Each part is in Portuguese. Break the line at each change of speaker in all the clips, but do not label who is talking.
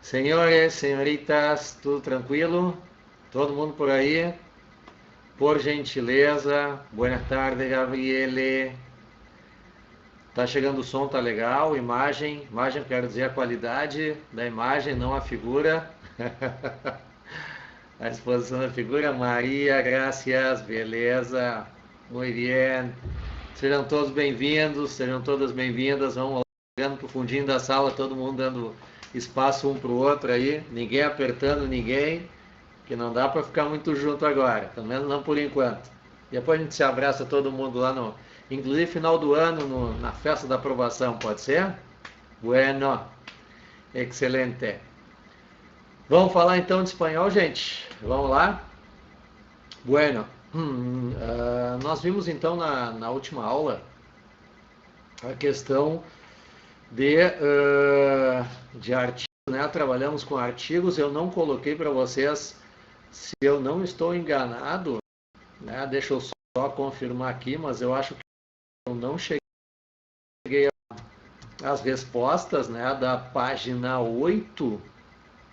Senhores, senhoritas, tudo tranquilo? Todo mundo por aí? Por gentileza, boa tarde, Gabriele. Tá chegando o som, tá legal? Imagem, quero dizer a qualidade da imagem, não a figura. A exposição da figura, Maria, gracias, beleza, muito bem. Sejam todos bem-vindos, sejam todas bem-vindas. Vamos lá, chegando pro fundinho da sala, todo mundo dando espaço um pro outro aí, ninguém apertando ninguém, que não dá para ficar muito junto agora, pelo menos não por enquanto. Depois a gente se abraça todo mundo lá no, inclusive final do ano, na festa da aprovação, pode ser? Bueno, excelente. Vamos falar então de espanhol, gente? Vamos lá? Bueno, nós vimos então na última aula a questão de artigos, né? Trabalhamos com artigos, eu não coloquei para vocês, se eu não estou enganado, né? Deixa eu só confirmar aqui, mas eu acho que eu não cheguei às respostas, né, da página 8,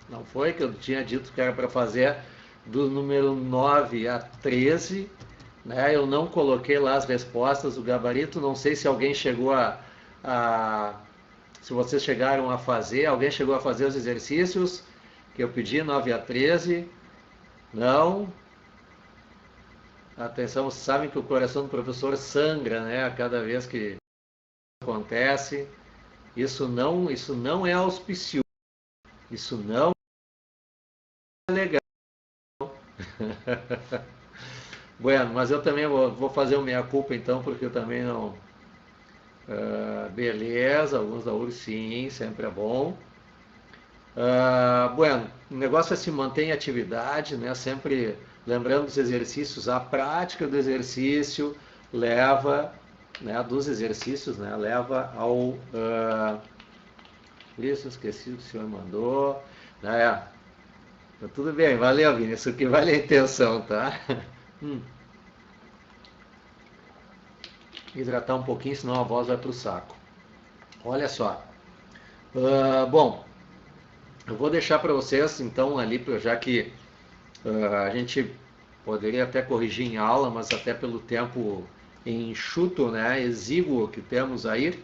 não foi? Que eu tinha dito que era para fazer do número 9 a 13, né? Eu não coloquei lá as respostas do gabarito, não sei se alguém chegou se vocês chegaram a fazer, alguém chegou a fazer os exercícios que eu pedi, 9 a 13? Não? Atenção, vocês sabem que o coração do professor sangra, né? A cada vez que acontece. Isso não é auspicioso. Isso não é legal. Bueno, mas eu também vou fazer o meia-culpa então, porque eu também não... beleza, alguns da URSS, sim, sempre é bom. Bueno, o negócio é se manter em atividade, né? Sempre lembrando dos exercícios, a prática do exercício leva, né, dos exercícios, né, leva ao... isso, esqueci o que o senhor mandou. Tá tudo bem, valeu, Vini, isso que vale a intenção, tá? Hidratar um pouquinho, senão a voz vai pro saco. Olha só. Bom, eu vou deixar para vocês, então, ali, já que a gente poderia até corrigir em aula, mas até pelo tempo enxuto, né, exíguo que temos aí,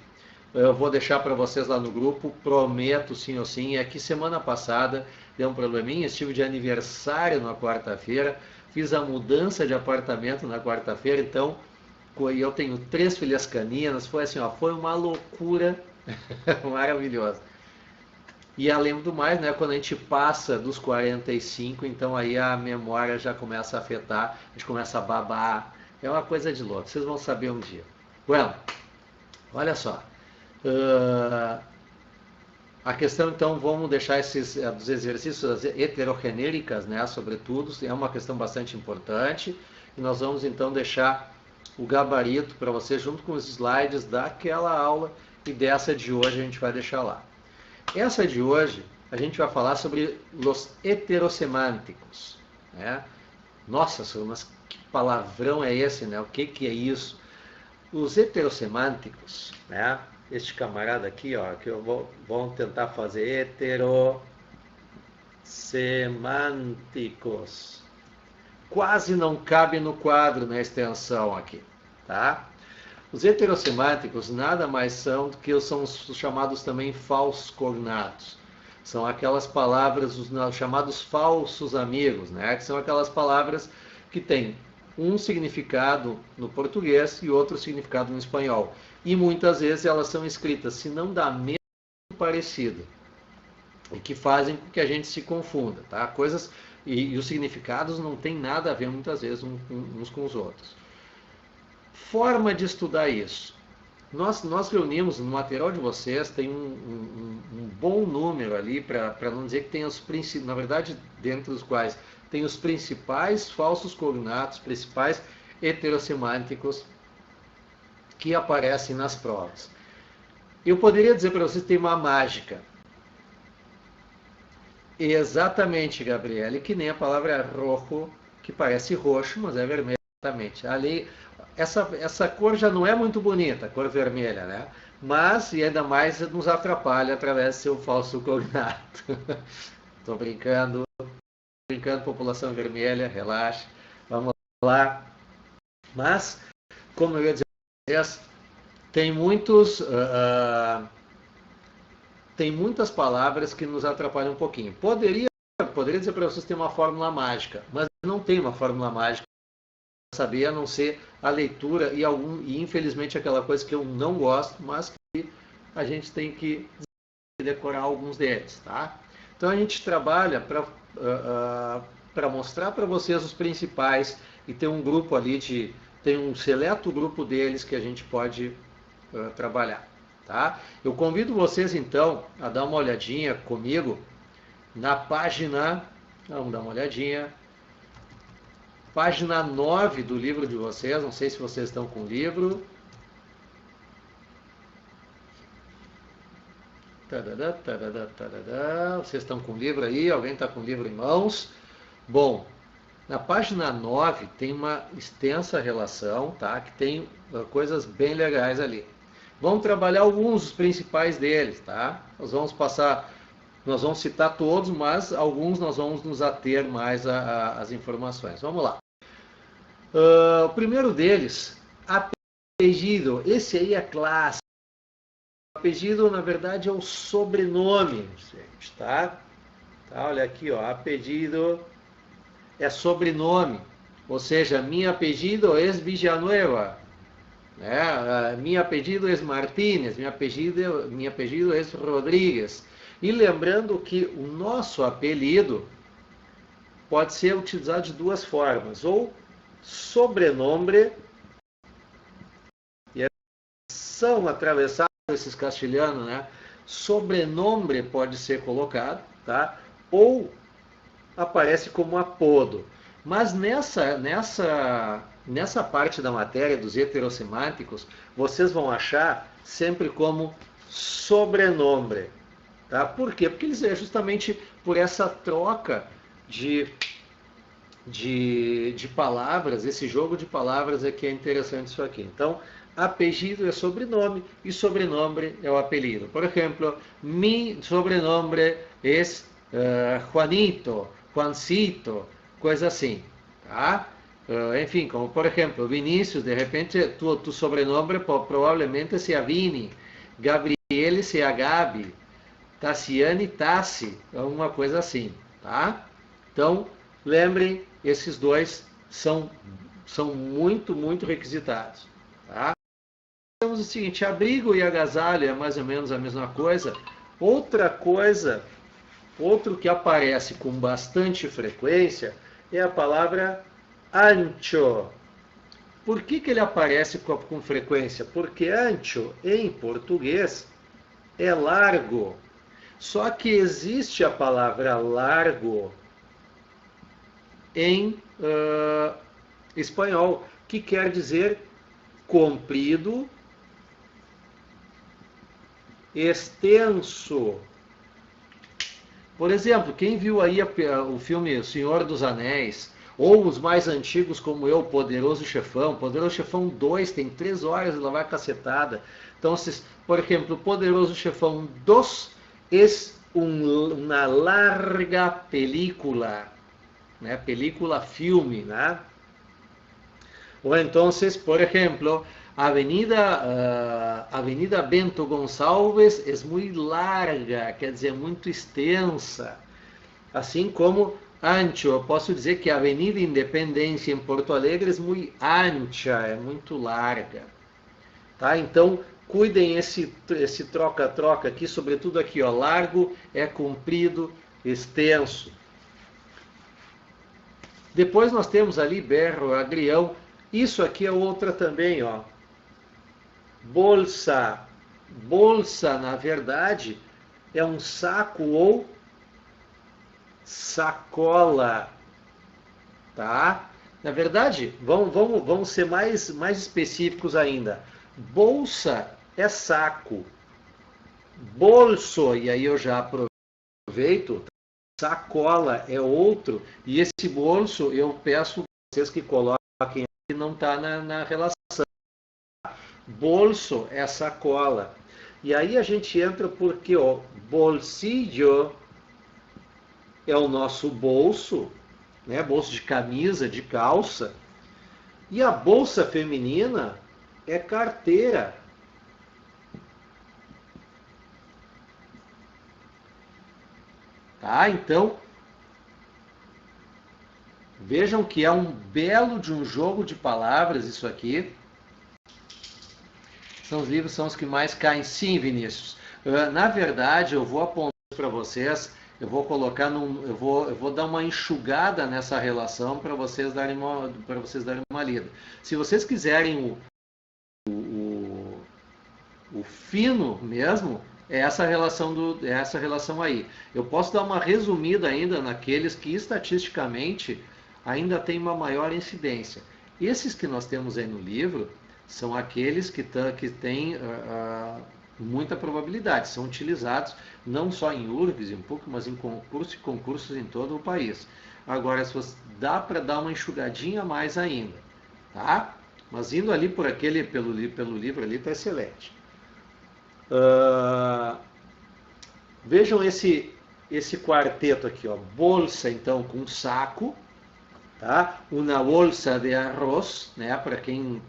eu vou deixar para vocês lá no grupo, prometo sim ou sim. É que semana passada deu um probleminha, estive de aniversário na quarta-feira, fiz a mudança de apartamento na quarta-feira, então eu tenho 3 filhas caninas, foi assim, ó, foi uma loucura maravilhosa. E além do mais, né, quando a gente passa dos 45, então aí a memória já começa a afetar, a gente começa a babar, é uma coisa de louco, vocês vão saber um dia. Bueno, olha só, a questão então, vamos deixar esses dos exercícios heterogenéricas, né, sobretudo, é uma questão bastante importante, e nós vamos então deixar o gabarito para você junto com os slides daquela aula, e dessa de hoje a gente vai deixar lá. Essa de hoje, a gente vai falar sobre os heterosemânticos, né? Nossa, mas que palavrão é esse, né? O que é isso? Os heterosemânticos, né? Este camarada aqui, ó, que eu vou tentar fazer heterosemânticos. Quase não cabe no quadro, na extensão aqui, tá? Os heterosemânticos nada mais são do que são os chamados também falsos cognatos. São aquelas palavras, os chamados falsos amigos, né? Que são aquelas palavras que têm um significado no português e outro significado no espanhol. E muitas vezes elas são escritas, se não da mesma parecida, e que fazem com que a gente se confunda, tá? Coisas e os significados não têm nada a ver muitas vezes uns com os outros. Forma de estudar isso. Nós reunimos no material de vocês, tem um bom número ali, para não dizer que tem os principais, na verdade, dentro dos quais tem os principais falsos cognatos, principais heterosemânticos que aparecem nas provas. Eu poderia dizer para vocês que tem uma mágica. Exatamente, Gabriele, que nem a palavra rojo, que parece roxo, mas é vermelho. Exatamente. Ali, essa cor já não é muito bonita, a cor vermelha, né? mas, e ainda mais, nos atrapalha através do seu falso cognato. Estou brincando, população vermelha, relaxe, vamos lá. Mas, como eu ia dizer para vocês, tem muitas palavras que nos atrapalham um pouquinho. Poderia dizer para vocês que tem uma fórmula mágica, mas não tem uma fórmula mágica para saber, a não ser a leitura e infelizmente aquela coisa que eu não gosto, mas que a gente tem que decorar alguns deles, tá? Então a gente trabalha para mostrar para vocês os principais e tem um grupo ali tem um seleto grupo deles que a gente pode trabalhar, tá? Eu convido vocês então a dar uma olhadinha comigo na página, vamos dar uma olhadinha, página 9 do livro de vocês, não sei se vocês estão com o livro. Vocês estão com o livro aí? Alguém está com o livro em mãos? Bom, na página 9 tem uma extensa relação, tá? Que tem coisas bem legais ali. Vamos trabalhar alguns dos principais deles, tá? Nós vamos citar todos, mas alguns nós vamos nos ater mais às informações. Vamos lá. O primeiro deles, apelido. Esse aí é clássico. Apelido, na verdade, é o sobrenome, gente, tá? Olha aqui, ó, apelido é sobrenome, ou seja, mi apelido é Villanueva, né? Mi apelido é Martínez, mi apelido é Rodrigues. E lembrando que o nosso apelido pode ser utilizado de duas formas, ou sobrenome, e são atravessados esses castelhanos, né? Sobrenome pode ser colocado, tá? Ou aparece como apodo. Mas nessa parte da matéria dos heterossemânticos, vocês vão achar sempre como sobrenome, tá? Por quê? Porque eles é justamente por essa troca de palavras, esse jogo de palavras é que é interessante isso aqui. Então, apelido é sobrenome e sobrenome é o apelido. Por exemplo, mi sobrenome é Juanito, Juancito, coisa assim, tá? Enfim, como por exemplo, Vinícius, de repente tu sobrenome provavelmente seja Vini, Gabriele seja Gabi, Tassiane Tassi, alguma coisa assim, tá? Então, lembrem, esses dois são muito, muito requisitados, tá? Temos o seguinte, abrigo e agasalho é mais ou menos a mesma coisa. Outra coisa, outro que aparece com bastante frequência é a palavra ancho. Por que ele aparece com frequência? Porque ancho, em português, é largo. Só que existe a palavra largo em espanhol, que quer dizer comprido, extenso. Por exemplo, quem viu aí o filme O Senhor dos Anéis, ou os mais antigos como eu, Poderoso Chefão 2 tem 3 horas e lá vai cacetada. Então, por exemplo, Poderoso Chefão 2 é uma larga película, né? Película filme, né? Ou então, por exemplo, Avenida Bento Gonçalves é muito larga, quer dizer, muito extensa. Assim como ancho, eu posso dizer que a Avenida Independência em Porto Alegre é muito ancha, é muito larga. Tá? Então, cuidem esse troca-troca aqui, sobretudo aqui, ó, largo é comprido, extenso. Depois nós temos ali berro, agrião. Isso aqui é outra também, ó. Bolsa. Bolsa, na verdade, é um saco ou sacola. Tá? Na verdade, vamos ser mais específicos ainda. Bolsa é saco. Bolso, e aí eu já aproveito, sacola é outro, e esse bolso eu peço vocês que coloquem que não está na relação. Bolso é sacola. E aí a gente entra porque o bolsillo é o nosso bolso, né? Bolso de camisa, de calça. E a bolsa feminina é carteira. Tá? Então, vejam que é um belo de um jogo de palavras isso aqui. São os livros são os que mais caem. Sim, Vinícius. Na verdade, eu vou apontar para vocês, eu vou colocar eu vou dar uma enxugada nessa relação para vocês darem uma lida. Se vocês quiserem o fino mesmo, é essa relação aí. Eu posso dar uma resumida ainda naqueles que estatisticamente ainda tem uma maior incidência. Esses que nós temos aí no livro são aqueles que têm muita probabilidade, são utilizados não só em URGS, um pouco, mas em concursos em todo o país. Agora, dá para dar uma enxugadinha a mais ainda, tá? Mas indo ali pelo livro ali, está excelente. Vejam esse quarteto aqui, ó. Bolsa, então, com saco, tá? Uma bolsa de arroz, né? Para quem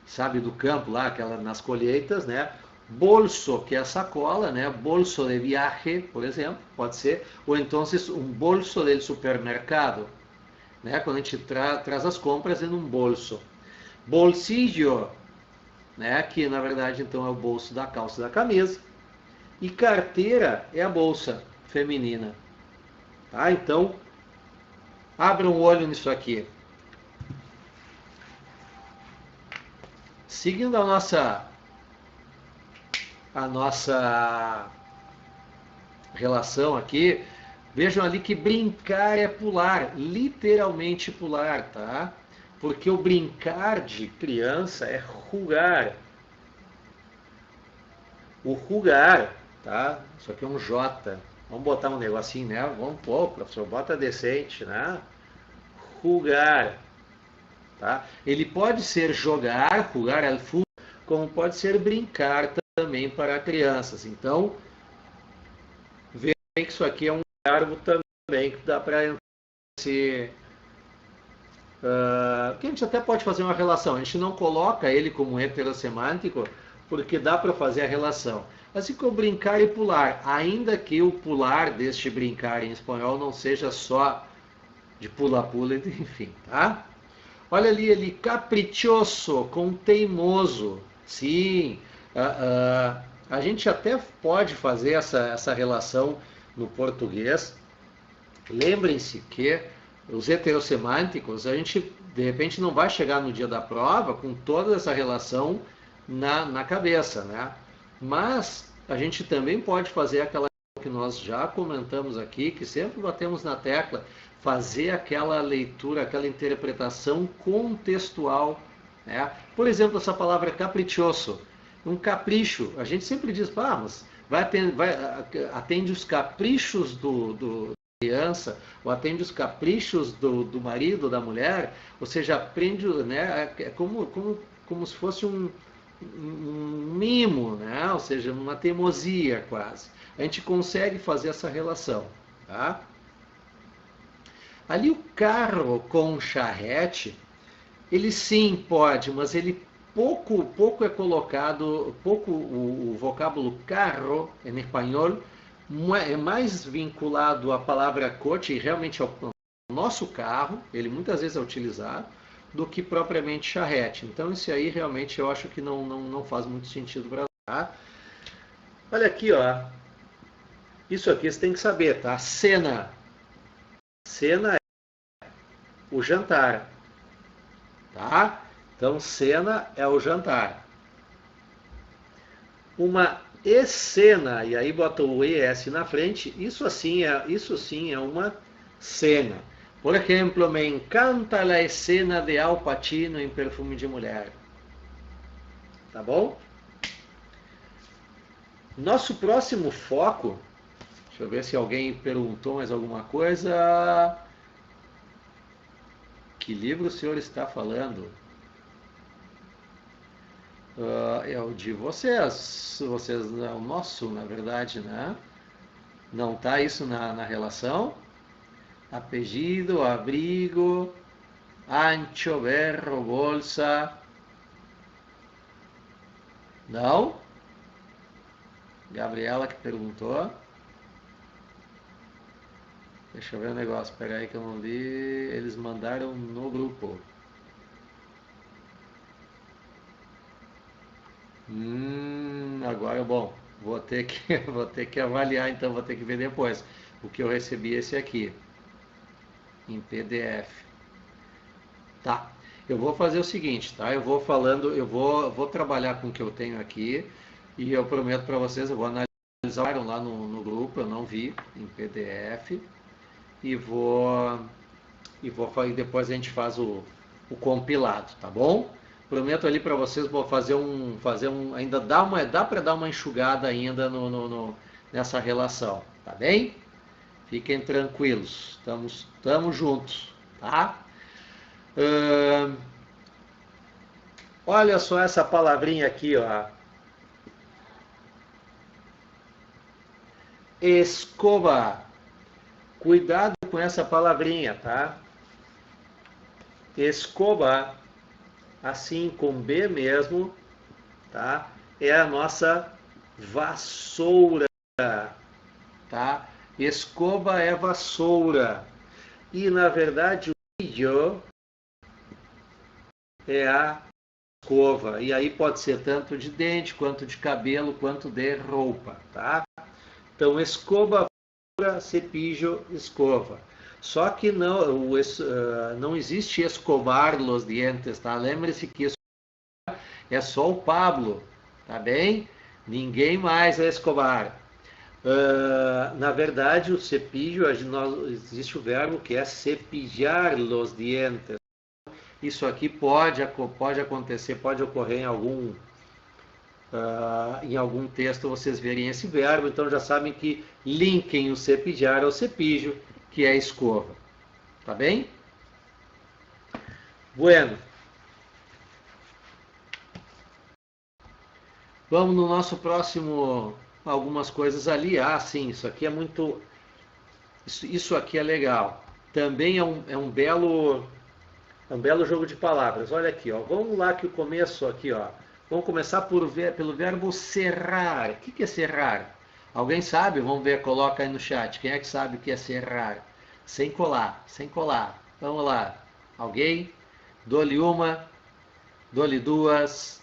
sabe do campo lá, nas colheitas, né? Bolso, que é a sacola, né? Bolso de viaje, por exemplo, pode ser. Ou então um bolso del supermercado, né? Quando a gente traz as compras em um bolso. Bolsillo, né? Que na verdade então é o bolso da calça da camisa. E carteira é a bolsa feminina. Tá? Então, abram o olho nisso aqui. Seguindo a nossa relação aqui, vejam ali que brincar é pular, literalmente pular, tá? Porque o brincar de criança é jugar. O jugar, tá? Isso aqui é um J. Vamos botar um negocinho, né? Vamos pôr, professor, bota decente, né? Jugar, tá? Ele pode ser jogar, jugar al fútbol, como pode ser brincar também para crianças. Então, veja que isso aqui é um verbo também que dá para esse que a gente até pode fazer uma relação. A gente não coloca ele como heterossemântico porque dá para fazer a relação. Assim como brincar e pular, ainda que o pular deste brincar em espanhol não seja só de pula-pula, enfim, tá? Olha ali, caprichoso com teimoso. Sim, a gente até pode fazer essa relação no português. Lembrem-se que os heterossemânticos, a gente de repente não vai chegar no dia da prova com toda essa relação na cabeça, né? Mas a gente também pode fazer aquela que nós já comentamos aqui, que sempre batemos na tecla, fazer aquela leitura, aquela interpretação contextual, né? Por exemplo, essa palavra caprichoso, um capricho, a gente sempre diz, mas atende os caprichos do criança, ou atende os caprichos do marido, da mulher, ou seja, aprende, né, é como se fosse um mimo, né, ou seja, uma teimosia quase. A gente consegue fazer essa relação, tá? Ali o carro com charrete, ele sim pode, mas ele pouco é colocado, pouco o vocábulo carro em espanhol é mais vinculado à palavra coche, realmente ao nosso carro, ele muitas vezes é utilizado, do que propriamente charrete. Então isso aí realmente eu acho que não faz muito sentido para tá? Olha aqui, ó. Isso aqui você tem que saber, tá? Cena. Cena é o jantar, tá? Então cena é o jantar. Uma escena, e aí bota o ES na frente, isso sim é uma cena. Por exemplo, me encanta a escena de Al Pacino em Perfume de Mulher. Tá bom? Nosso próximo foco, deixa eu ver se alguém perguntou mais alguma coisa. Que livro o senhor está falando? É o de vocês. Vocês é o nosso, na verdade, né? Não tá isso na relação? Apellido, abrigo, ancho, berro, bolsa. Não? Gabriela que perguntou. Deixa eu ver o negócio. Pera aí que eu não vi. Eles mandaram no grupo. Agora, bom, vou ter que avaliar, então vou ter que ver depois. O que eu recebi esse aqui, em PDF. Tá. Eu vou fazer o seguinte, tá? Eu vou falando, vou trabalhar com o que eu tenho aqui e eu prometo para vocês, eu vou analisar lá no grupo, eu não vi em PDF e e depois a gente faz o compilado, tá bom? Prometo ali para vocês, vou fazer um, ainda dá para dar uma enxugada ainda nessa relação, tá bem? Fiquem tranquilos, estamos juntos, tá? Ahn, Olha só essa palavrinha aqui, ó. Escova. Cuidado com essa palavrinha, tá? Escova, assim com B mesmo, tá? É a nossa vassoura, tá? Escova é vassoura. E na verdade o cepillo é a escova. E aí pode ser tanto de dente, quanto de cabelo, quanto de roupa, tá? Então escova, cepillo, escova. Só que não existe escovar los dientes, tá? Lembre-se que isso é só o Pablo, tá bem? Ninguém mais é escovar. Na verdade, o cepillo, existe o verbo que é cepillar los dientes. Isso aqui pode acontecer, pode ocorrer em algum texto vocês verem esse verbo, então já sabem que linkem o cepillar ao cepillo, que é a escova. Tá bem? Bueno. Vamos no nosso próximo, algumas coisas ali. Ah, sim, isso aqui é muito. Isso aqui é legal. Também é um belo jogo de palavras. Olha aqui, ó. Vamos lá que o começo aqui, ó. Vamos começar pelo verbo cerrar. O que é cerrar? Alguém sabe? Vamos ver, coloca aí no chat. Quem é que sabe o que é cerrar? Sem colar, sem colar. Vamos lá. Alguém? Dou-lhe uma, dou-lhe duas,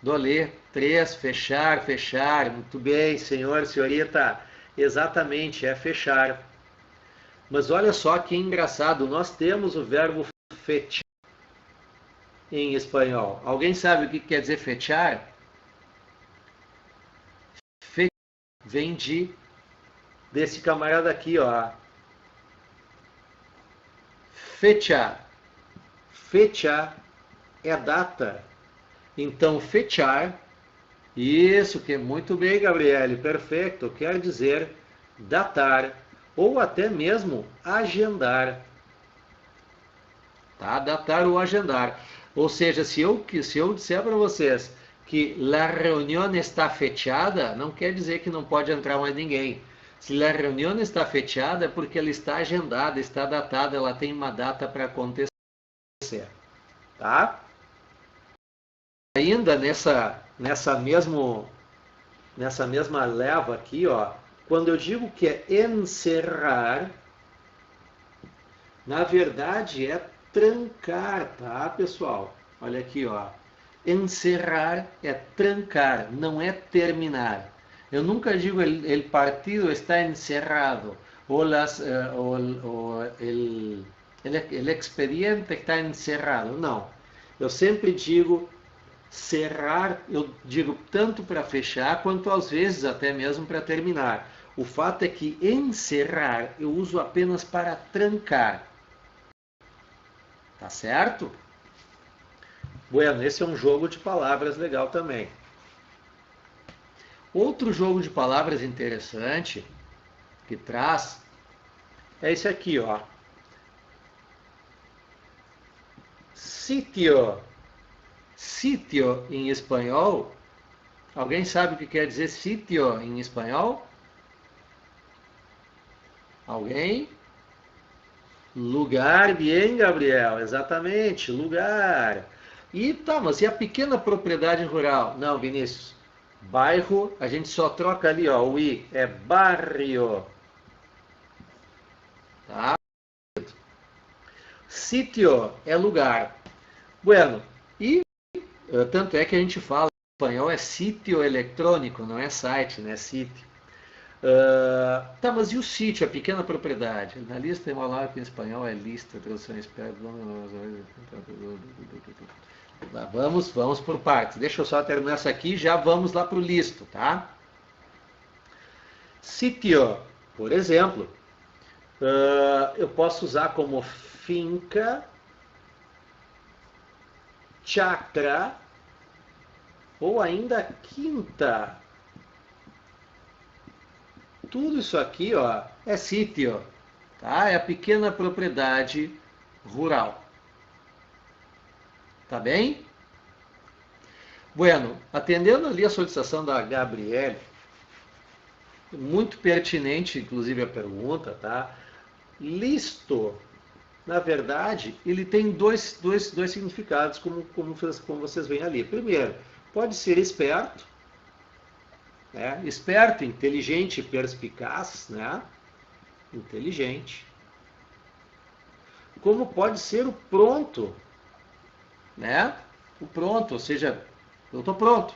dou-lhe três, fechar, fechar. Muito bem, senhor, senhorita. Exatamente, é fechar. Mas olha só que engraçado, nós temos o verbo fechar em espanhol. Alguém sabe o que quer dizer fechar? Fe vem desse camarada aqui, ó. Fecha. Fecha é data. Então, fechar, isso que é muito bem, Gabriele, perfeito, quer dizer datar ou até mesmo agendar. Tá? Datar ou agendar. Ou seja, se eu disser para vocês que a reunião está fechada, não quer dizer que não pode entrar mais ninguém. Se a reunião está fechada é porque ela está agendada, está datada, ela tem uma data para acontecer. Tá? Ainda nessa mesma leva aqui, ó, quando eu digo que é encerrar, na verdade é trancar, tá, pessoal? Olha aqui, ó. Encerrar é trancar, não é terminar. Eu nunca digo el partido está encerrado ou, el expediente está encerrado. Não. Eu sempre digo cerrar, eu digo tanto para fechar quanto às vezes até mesmo para terminar. O fato é que encerrar eu uso apenas para trancar. Tá certo? Bueno, esse é um jogo de palavras legal também. Outro jogo de palavras interessante que traz é esse aqui, ó. Sítio. Sítio em espanhol. Alguém sabe o que quer dizer sítio em espanhol? Alguém? Lugar, bien, Gabriel. Exatamente, lugar. E tá, mas e a pequena propriedade rural? Não, Vinícius. Bairro, a gente só troca ali, ó, o i, é barrio. Tá? Sítio é lugar. Bueno, e tanto é que a gente fala em espanhol é sítio eletrônico, não é site, né? Sítio. Tá, mas e o sítio, a pequena propriedade? Na lista tem uma palavra que em espanhol é lista, tradução experta. Vamos por partes. Deixa eu só terminar essa aqui, já vamos lá para o listo, tá? Sítio, por exemplo, eu posso usar como finca, chacra ou ainda quinta. Tudo isso aqui, ó, é sítio, tá? É a pequena propriedade rural. Tá bem? Bueno, atendendo ali a solicitação da Gabriele, muito pertinente, inclusive a pergunta, tá? Listo, na verdade, ele tem dois significados, como vocês veem ali. Primeiro, pode ser esperto, né? Esperto, inteligente, perspicaz, né? Inteligente. Como pode ser o pronto, né? O pronto, ou seja, eu estou pronto.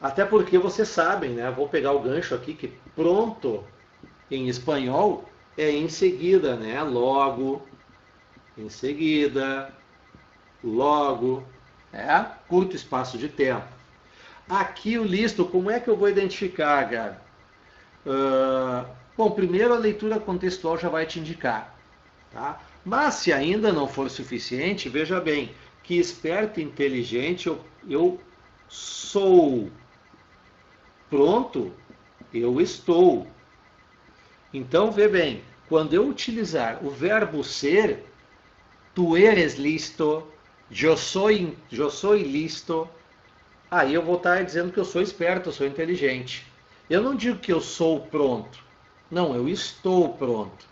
Até porque vocês sabem, né? Vou pegar o gancho aqui que pronto em espanhol é em seguida, né? Logo, em seguida, logo, curto espaço de tempo. Aqui o listo, como é que eu vou identificar, cara? Bom, primeiro a leitura contextual já vai te indicar, tá? Mas se ainda não for suficiente, veja bem, que esperto e inteligente eu sou. Pronto, eu estou. Então, vê bem, quando eu utilizar o verbo ser, tu eres listo, eu sou listo, aí eu vou estar dizendo que eu sou esperto, eu sou inteligente. Eu não digo que eu sou pronto. Não, eu estou pronto.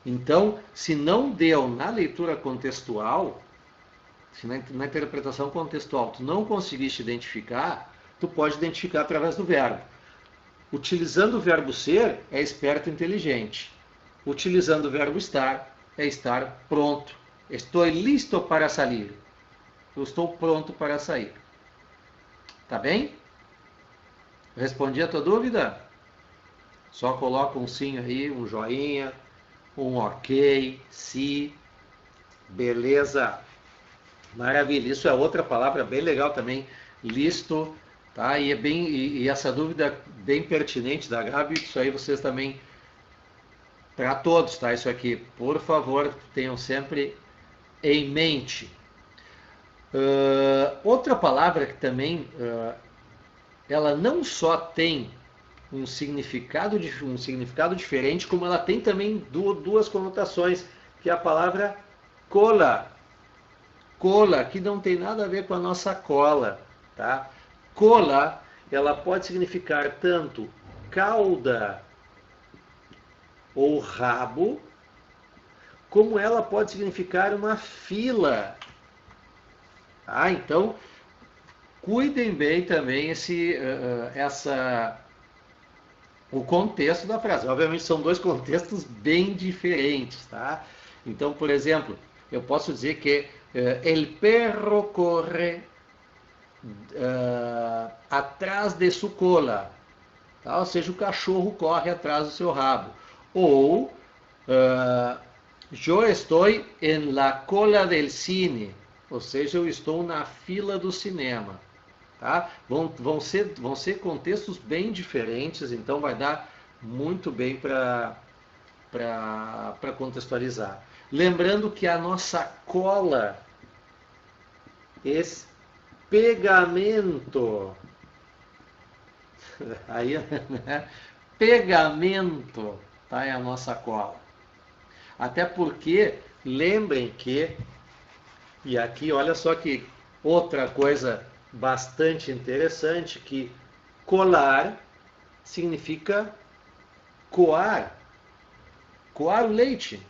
Então, se não deu na leitura contextual, se na interpretação contextual tu não conseguiste identificar, tu pode identificar através do verbo. Utilizando o verbo ser, é esperto e inteligente. Utilizando o verbo estar, é estar pronto. Estou listo para sair. Eu estou pronto para sair. Tá bem? Respondi a tua dúvida? Só coloca um sim aí, um joinha, um ok, sim. Beleza. Maravilha. Isso é outra palavra bem legal também. Listo. Tá? E essa dúvida bem pertinente da Gabi, isso aí vocês também, para todos, tá? Isso aqui, por favor, tenham sempre em mente. Outra palavra que também, ela não só tem um significado diferente, como ela tem também duas conotações, que é a palavra cola. Cola, que não tem nada a ver com a nossa cola, tá? Cola, ela pode significar tanto cauda ou rabo, como ela pode significar uma fila. Ah, então, cuidem bem também o contexto da frase. Obviamente são dois contextos bem diferentes, tá? Então, por exemplo, eu posso dizer que el perro corre atrás de su cola, tá? Ou seja, o cachorro corre atrás do seu rabo. Ou yo estoy en la cola del cine, ou seja, eu estou na fila do cinema. Tá? Vão ser contextos bem diferentes, então vai dar muito bem para contextualizar. Lembrando que a nossa cola, esse pegamento, aí, né? Pegamento, tá? É a nossa cola. Até porque, lembrem que E aqui, olha só que outra coisa bastante interessante, que colar significa coar, coar o leite,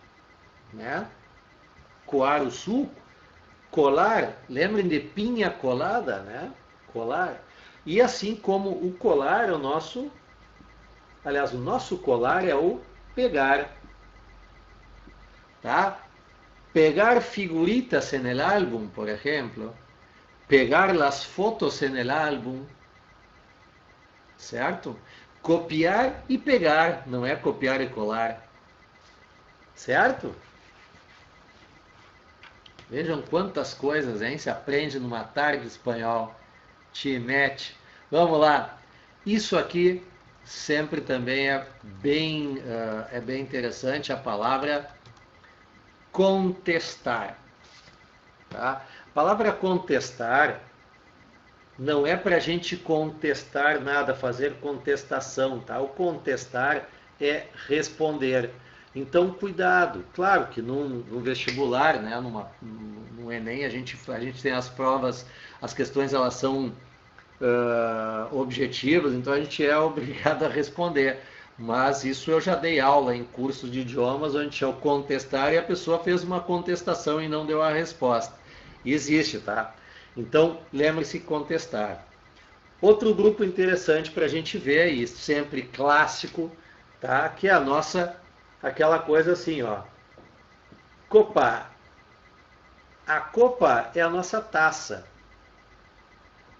né? Coar o suco, colar, lembrem de pinha colada, né? Colar. E assim como o colar é o nosso, aliás, o nosso colar é o pegar, tá? Pegar figuritas en el álbum, por ejemplo, pegar las fotos en el álbum, certo? Copiar e pegar, não é copiar e colar, certo? Vejam quantas coisas, hein? Se aprende numa tarde de espanhol. Te mete. Vamos lá. Isso aqui sempre também é bem interessante a palavra contestar. Tá? A palavra contestar não é para a gente contestar nada, fazer contestação, tá? O contestar é responder. Então, cuidado. Claro que num vestibular, né, no Enem, a gente tem as provas, as questões elas são objetivas, então a gente é obrigado a responder. Mas isso eu já dei aula em cursos de idiomas, onde tinha o contestar e a pessoa fez uma contestação e não deu a resposta. Existe, tá? Então, lembre-se contestar. Outro grupo interessante para a gente ver, e sempre clássico, tá? Que é a nossa, aquela coisa assim, ó. Copa. A copa é a nossa taça,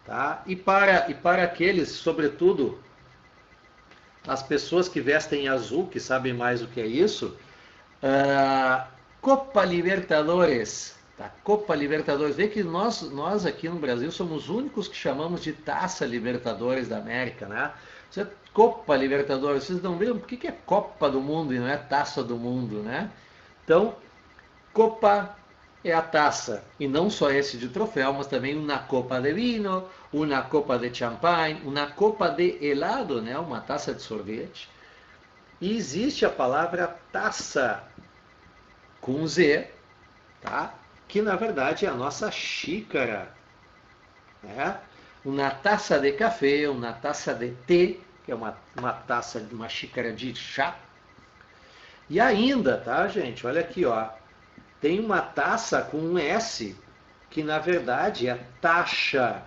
tá? E para aqueles, sobretudo, as pessoas que vestem azul, que sabem mais o que é isso, Copa Libertadores. Tá? Copa Libertadores. Vê que nós aqui no Brasil somos os únicos que chamamos de Taça Libertadores da América, né? Você, Copa Libertadores, vocês não viram por que é Copa do Mundo e não é Taça do Mundo, né? Então, Copa é a taça, e não só esse de troféu, mas também uma copa de vinho, uma copa de champanhe, uma copa de helado, né? Uma taça de sorvete. E existe a palavra taça com Z, tá? Que na verdade é a nossa xícara, né? Uma taça de café, uma taça de té, que é uma taça, uma xícara de chá. E ainda, tá, gente? Olha aqui, ó. Tem uma taça com um S, que na verdade é taxa.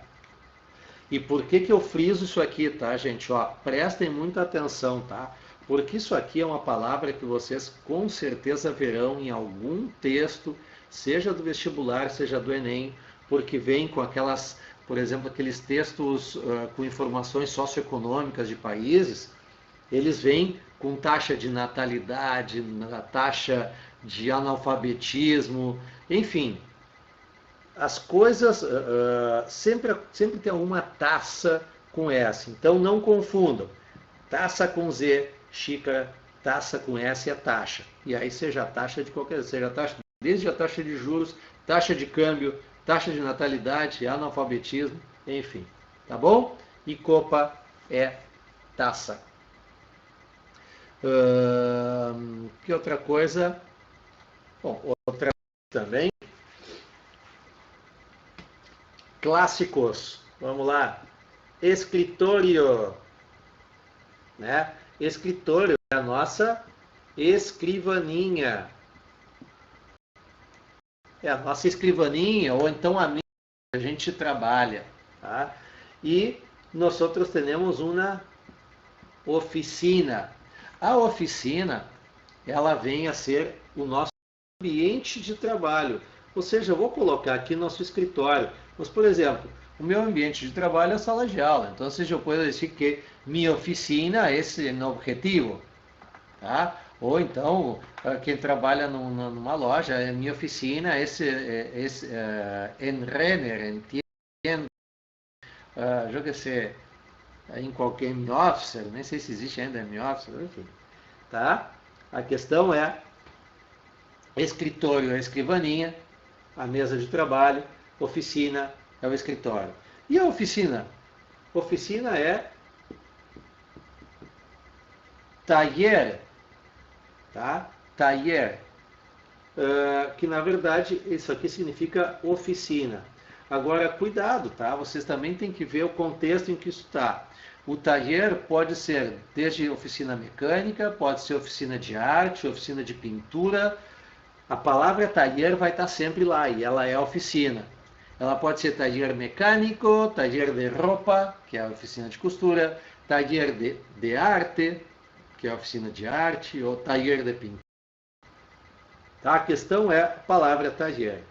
E por que eu friso isso aqui, tá, gente? Ó, prestem muita atenção, tá? Porque isso aqui é uma palavra que vocês com certeza verão em algum texto, seja do vestibular, seja do Enem, porque vem com aquelas, por exemplo, aqueles textos com informações socioeconômicas de países, eles vêm com taxa de natalidade, taxa de analfabetismo, enfim, as coisas sempre tem alguma taça com S. Então não confundam. Taça com Z, xícara, taça com S é taxa. E aí seja a taxa de qualquer, seja a taxa, desde a taxa de juros, taxa de câmbio, taxa de natalidade, analfabetismo, enfim. Tá bom? E copa é taça. Que outra coisa? Bom, outra também. Clássicos. Vamos lá. Escritório, né? Escritório é a nossa escrivaninha. É a nossa escrivaninha, ou então a minha que a gente trabalha, tá? E nós outros temos uma oficina. A oficina, ela vem a ser o nosso ambiente de trabalho. Ou seja, eu vou colocar aqui nosso escritório. Mas, por exemplo, o meu ambiente de trabalho é a sala de aula. Então, eu posso dizer que minha oficina é esse o objetivo. Tá? Ou então, quem trabalha numa loja, minha oficina é em Renner, em tienda, eu que sei, em qualquer office, nem sei se existe ainda office, enfim. Tá? A questão é escritório é a escrivaninha, a mesa de trabalho, oficina é o escritório. E a oficina? Oficina é taller, tá? Taller. que na verdade isso aqui significa oficina. Agora, cuidado, tá? Vocês também têm que ver o contexto em que isso está. O taller pode ser desde oficina mecânica, pode ser oficina de arte, oficina de pintura. A palavra taller vai estar sempre lá e ela é oficina. Ela pode ser taller mecânico, taller de roupa, que é a oficina de costura, taller de arte, que é a oficina de arte, ou taller de pintura. Tá? A questão é a palavra taller.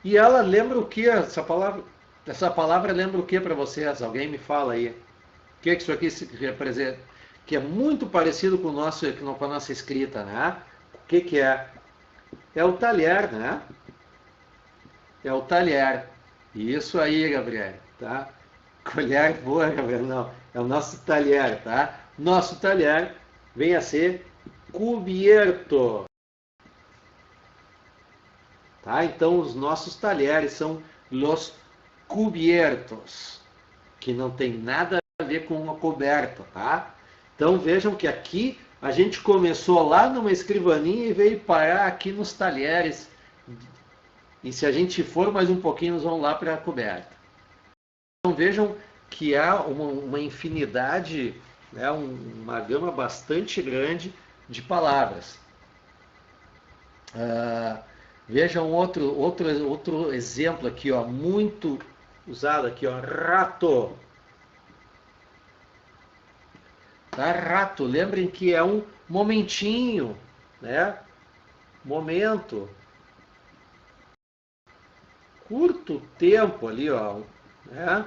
E ela lembra o que essa palavra? Essa palavra lembra o que para vocês? Alguém me fala aí. O que isso aqui representa? Que é muito parecido com, com a nossa escrita, né? O que é? É o talher, né? É o talher. Isso aí, Gabriel, tá? Colher boa, Gabriel, não. É o nosso talher, tá? Nosso talher vem a ser cubierto. Tá? Então, os nossos talheres são los cubiertos, que não tem nada a ver com uma coberta, tá? Então, vejam que aqui a gente começou lá numa escrivaninha e veio parar aqui nos talheres. E se a gente for mais um pouquinho, nós vamos lá para a coberta. Então, vejam que há uma infinidade, né, uma gama bastante grande de palavras. Vejam outro exemplo aqui, ó, muito usado aqui, ó, rato. Tá? Rato, lembrem que é um momentinho, né? Momento. Curto tempo ali, ó, né?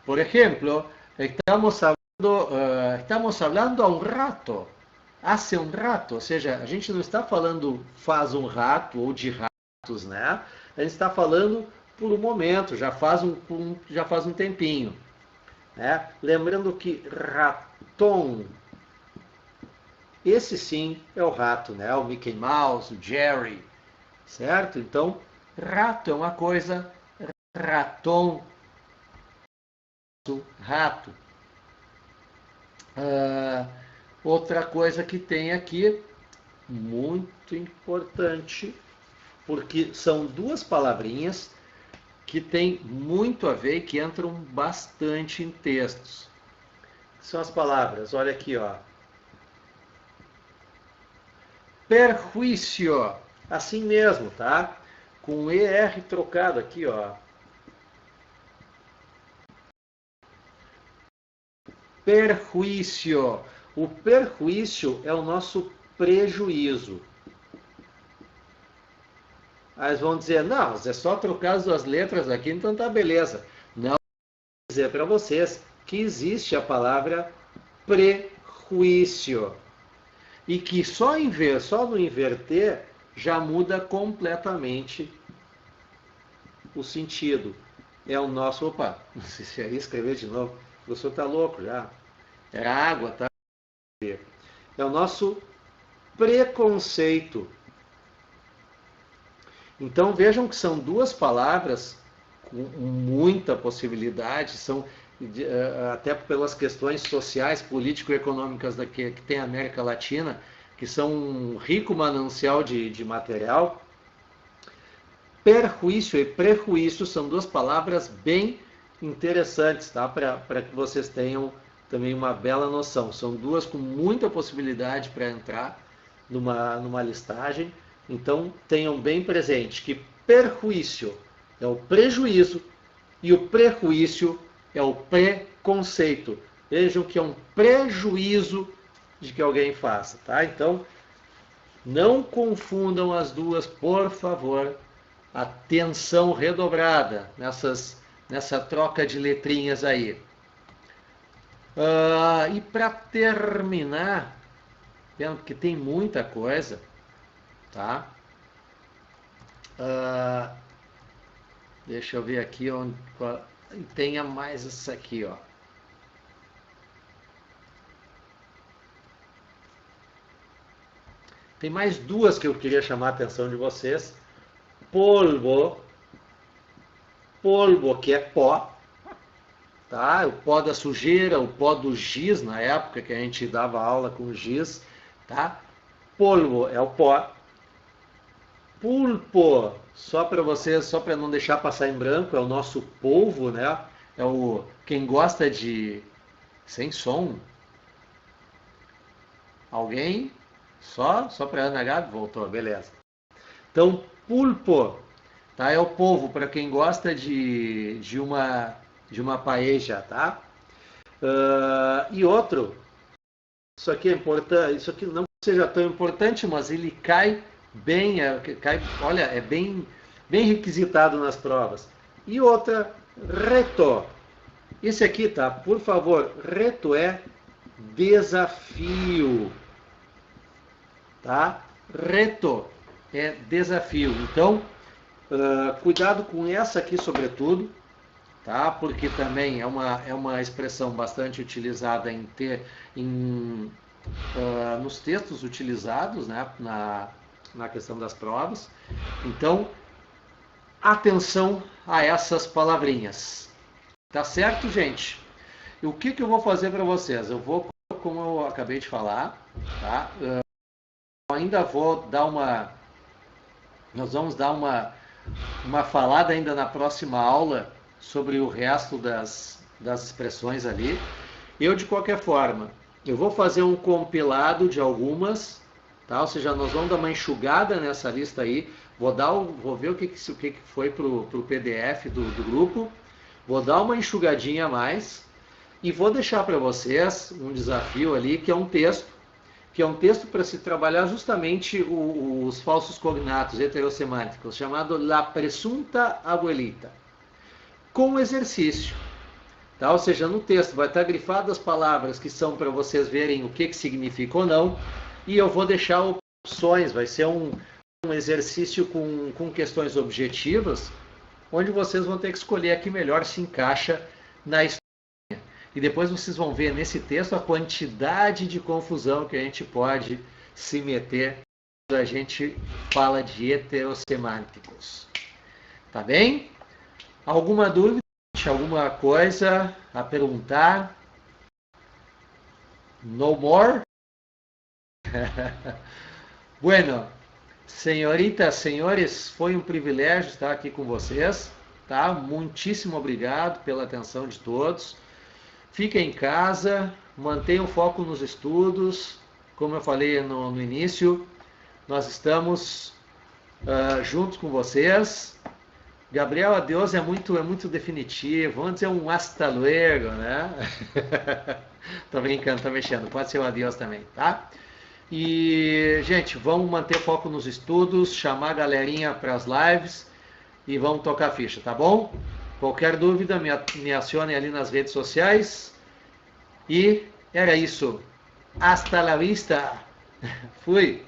Por exemplo, estamos hablando há um rato. Hace um rato, ou seja, a gente não está falando faz um rato ou de ratos, né? A gente está falando por um momento, já faz um tempinho. Né? Lembrando que raton, esse sim é o rato, né? O Mickey Mouse, o Jerry, certo? Então, rato é uma coisa, raton, rato. Outra coisa que tem aqui, muito importante, porque são duas palavrinhas que tem muito a ver e que entram bastante em textos. São as palavras, olha aqui, ó. Perjuício, assim mesmo, tá? Com ER trocado aqui, ó. Perjuício. O perjuício é o nosso prejuízo. Aí eles vão dizer, não, é só trocar as duas letras aqui, então tá beleza. Não, vou dizer para vocês que existe a palavra prejuício. E que só no inverter já muda completamente o sentido. É o nosso... Opa, não sei se é escrever de novo. O professor tá louco já. Era água, tá? É o nosso preconceito. Então vejam que são duas palavras com muita possibilidade, são até pelas questões sociais, político-econômicas que tem a América Latina, que são um rico manancial de material. Perjuício e prejuízo são duas palavras bem interessantes, tá? Para que vocês tenham também uma bela noção. São duas com muita possibilidade para entrar numa listagem. Então tenham bem presente que perjuízo é o prejuízo e o prejuízo é o preconceito. Vejam que é um prejuízo de que alguém faça, tá? Então não confundam as duas, por favor. Atenção redobrada nessa troca de letrinhas aí. E para terminar, porque tem muita coisa, tá? Deixa eu ver aqui onde tenha mais isso aqui, ó. Tem mais duas que eu queria chamar a atenção de vocês. Polvo, que é pó, tá? O pó da sujeira, o pó do giz, na época que a gente dava aula com giz, tá? Polvo é o pó. Pulpo, só para vocês, só para não deixar passar em branco, é o nosso polvo, né? É o quem gosta de sem som. Alguém? Só para Ana Gabi voltou, beleza. Então, pulpo, tá? É o polvo para quem gosta de uma paella, tá? E outro, isso aqui é importante, isso aqui não seja tão importante, mas ele cai bem, olha, é bem requisitado nas provas. E outra, reto. Esse aqui, tá? Por favor, reto é desafio, tá? Reto é desafio. Então, cuidado com essa aqui, sobretudo, tá? Porque também é uma expressão bastante utilizada nos textos utilizados, né? Na questão das provas. Então, atenção a essas palavrinhas. Tá certo, gente? E o que eu vou fazer para vocês? Eu vou, como eu acabei de falar, tá? Eu ainda vou dar nós vamos dar uma falada ainda na próxima aula sobre o resto das expressões ali. Eu, de qualquer forma, eu vou fazer um compilado de algumas, tá? Ou seja, nós vamos dar uma enxugada nessa lista aí, vou ver o que foi pro PDF do grupo, vou dar uma enxugadinha a mais e vou deixar para vocês um desafio ali, que é um texto para se trabalhar justamente os falsos cognatos heterossemânticos, chamado La Presunta Abuelita, com exercício. Tá? Ou seja, no texto vai estar grifado as palavras que são para vocês verem o que significa ou não, e eu vou deixar opções, vai ser um exercício com questões objetivas, onde vocês vão ter que escolher a que melhor se encaixa na história. E depois vocês vão ver nesse texto a quantidade de confusão que a gente pode se meter quando a gente fala de heterossemânticos. Tá bem? Alguma dúvida? Alguma coisa a perguntar? No more? Bueno, senhoritas, senhores, foi um privilégio estar aqui com vocês, tá? Muitíssimo obrigado pela atenção de todos. Fiquem em casa, mantenham o foco nos estudos. Como eu falei no início, nós estamos juntos com vocês. Gabriel, adeus é muito definitivo. Vamos dizer um hasta luego, né? Tô brincando, tô mexendo. Pode ser um adeus também, tá? E, gente, vamos manter o foco nos estudos, chamar a galerinha para as lives e vamos tocar a ficha, tá bom? Qualquer dúvida, me acione ali nas redes sociais. E era isso. Hasta la vista. Fui.